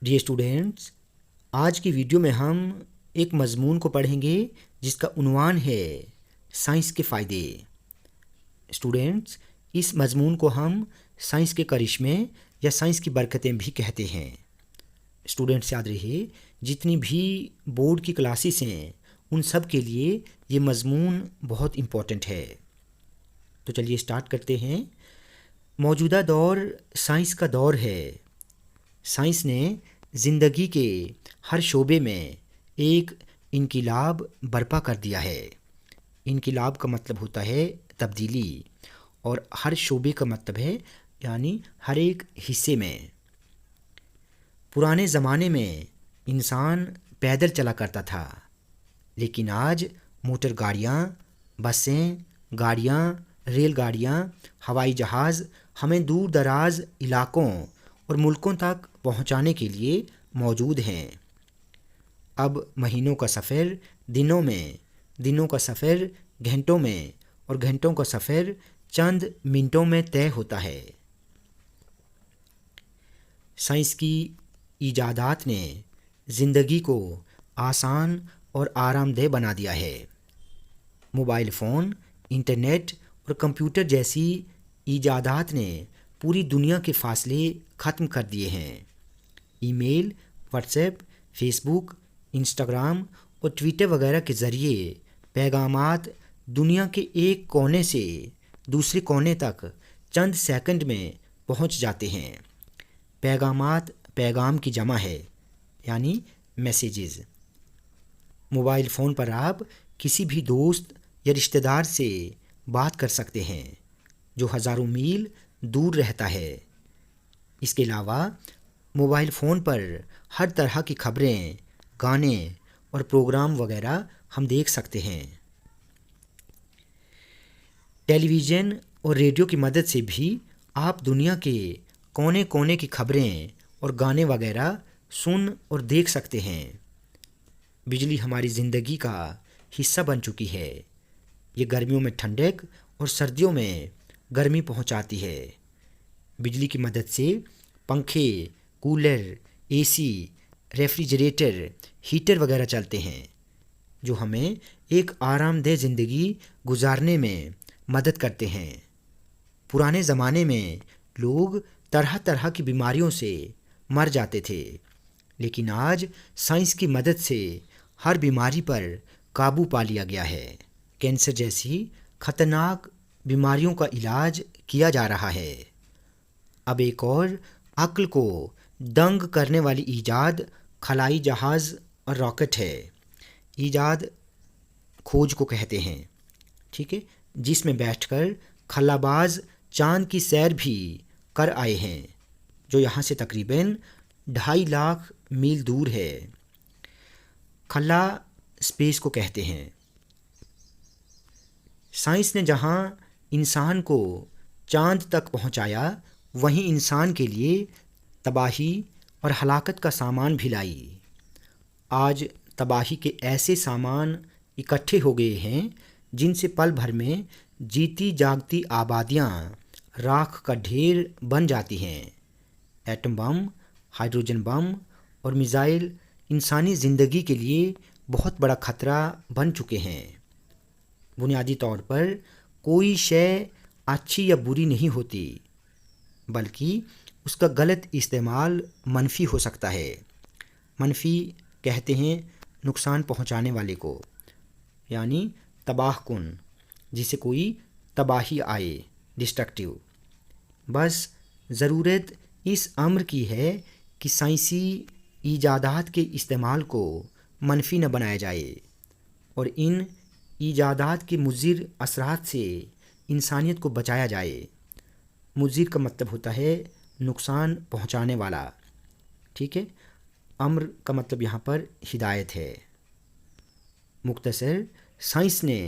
Dear students, آج کی video میں ہم ایک مضمون کو پڑھیں گے جس کا عنوان ہے سائنس کے فائدے۔ اسٹوڈینٹس، اس مضمون کو ہم سائنس کے کرشمے یا سائنس کی برکتیں بھی کہتے ہیں۔ اسٹوڈینٹس یاد رہے، جتنی بھی بورڈ کی کلاسز ہیں ان سب کے لیے یہ مضمون بہت امپورٹنٹ ہے۔ تو چلیے اسٹارٹ کرتے ہیں۔ موجودہ دور سائنس کا دور ہے۔ سائنس نے زندگی کے ہر شعبے میں ایک انقلاب برپا کر دیا ہے۔ انقلاب کا مطلب ہوتا ہے تبدیلی، اور ہر شعبے کا مطلب ہے یعنی ہر ایک حصے میں۔ پرانے زمانے میں انسان پیدل چلا کرتا تھا، لیکن آج موٹر گاڑیاں، بسیں، گاڑیاں، ریل گاڑیاں، ہوائی جہاز ہمیں دور دراز علاقوں اور ملکوں تک پہنچانے کے لیے موجود ہیں۔ اب مہینوں کا سفر دنوں میں، دنوں کا سفر گھنٹوں میں، اور گھنٹوں کا سفر چند منٹوں میں طے ہوتا ہے۔ سائنس کی ایجادات نے زندگی کو آسان اور آرام دہ بنا دیا ہے۔ موبائل فون، انٹرنیٹ اور کمپیوٹر جیسی ایجادات نے پوری دنیا کے فاصلے ختم کر دیے ہیں۔ ای میل، واٹس ایپ، فیس بک، انسٹاگرام اور ٹویٹر وغیرہ کے ذریعے پیغامات دنیا کے ایک کونے سے دوسرے کونے تک چند سیکنڈ میں پہنچ جاتے ہیں۔ پیغامات پیغام کی جمع ہے، یعنی میسیجز۔ موبائل فون پر آپ کسی بھی دوست یا رشتہ دار سے بات کر سکتے ہیں جو ہزاروں میل دور رہتا ہے۔ اس کے علاوہ موبائل فون پر ہر طرح کی خبریں، گانے اور پروگرام وغیرہ ہم دیکھ سکتے ہیں۔ ٹیلی ویژن اور ریڈیو کی مدد سے بھی آپ دنیا کے کونے کونے کی خبریں اور گانے وغیرہ سن اور دیکھ سکتے ہیں۔ بجلی ہماری زندگی کا حصہ بن چکی ہے۔ یہ گرمیوں میں ٹھنڈک اور سردیوں میں گرمی پہنچاتی ہے۔ بجلی کی مدد سے پنکھے، کولر، اے سی، ریفریجریٹر، ہیٹر وغیرہ چلتے ہیں، جو ہمیں ایک آرام دہ زندگی گزارنے میں مدد کرتے ہیں۔ پرانے زمانے میں لوگ طرح طرح کی بیماریوں سے مر جاتے تھے، لیکن آج سائنس کی مدد سے ہر بیماری پر قابو پا لیا گیا ہے۔ کینسر جیسی خطرناک بیماریوں کا علاج کیا جا رہا ہے۔ اب ایک اور عقل کو دنگ کرنے والی ایجاد خلائی جہاز اور راکٹ ہے۔ ایجاد کھوج کو کہتے ہیں، ٹھیک ہے، جس میں بیٹھ کر خلاباز چاند کی سیر بھی کر آئے ہیں، جو یہاں سے تقریباً 2.5 لاکھ میل دور ہے۔ خلا اسپیس کو کہتے ہیں۔ سائنس نے جہاں انسان کو چاند تک پہنچایا، وہیں انسان کے لیے تباہی اور ہلاکت کا سامان بھی لائی۔ آج تباہی کے ایسے سامان اکٹھے ہو گئے ہیں جن سے پل بھر میں جیتی جاگتی آبادیاں راکھ کا ڈھیر بن جاتی ہیں۔ ایٹم بم، ہائیڈروجن بم اور میزائل انسانی زندگی کے لیے بہت بڑا خطرہ بن چکے ہیں۔ بنیادی طور پر کوئی شے اچھی یا بری نہیں ہوتی، بلکہ اس کا غلط استعمال منفی ہو سکتا ہے۔ منفی کہتے ہیں نقصان پہنچانے والے کو، یعنی تباہ کن، جسے کوئی تباہی آئے، ڈسٹرکٹیو۔ بس ضرورت اس امر کی ہے کہ سائنسی ایجادات کے استعمال کو منفی نہ بنایا جائے، اور ان ایجادات کے مضر اثرات سے انسانیت کو بچایا جائے۔ مضر کا مطلب ہوتا ہے نقصان پہنچانے والا، ٹھیک ہے۔ امر کا مطلب یہاں پر ہدایت ہے۔ مختصر، سائنس نے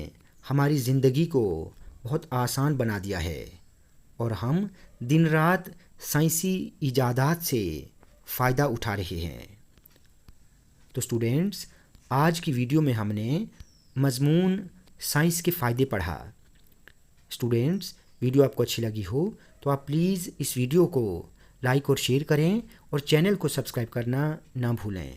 ہماری زندگی کو بہت آسان بنا دیا ہے، اور ہم دن رات سائنسی ایجادات سے فائدہ اٹھا رہے ہیں۔ تو اسٹوڈینٹس، آج کی ویڈیو میں ہم نے مضمون سائنس کے فائدے پڑھا۔ اسٹوڈینٹس، ویڈیو آپ کو اچھی لگی ہو تو آپ پلیز اس ویڈیو کو لائک اور شیئر کریں، اور چینل کو سبسکرائب کرنا نہ بھولیں۔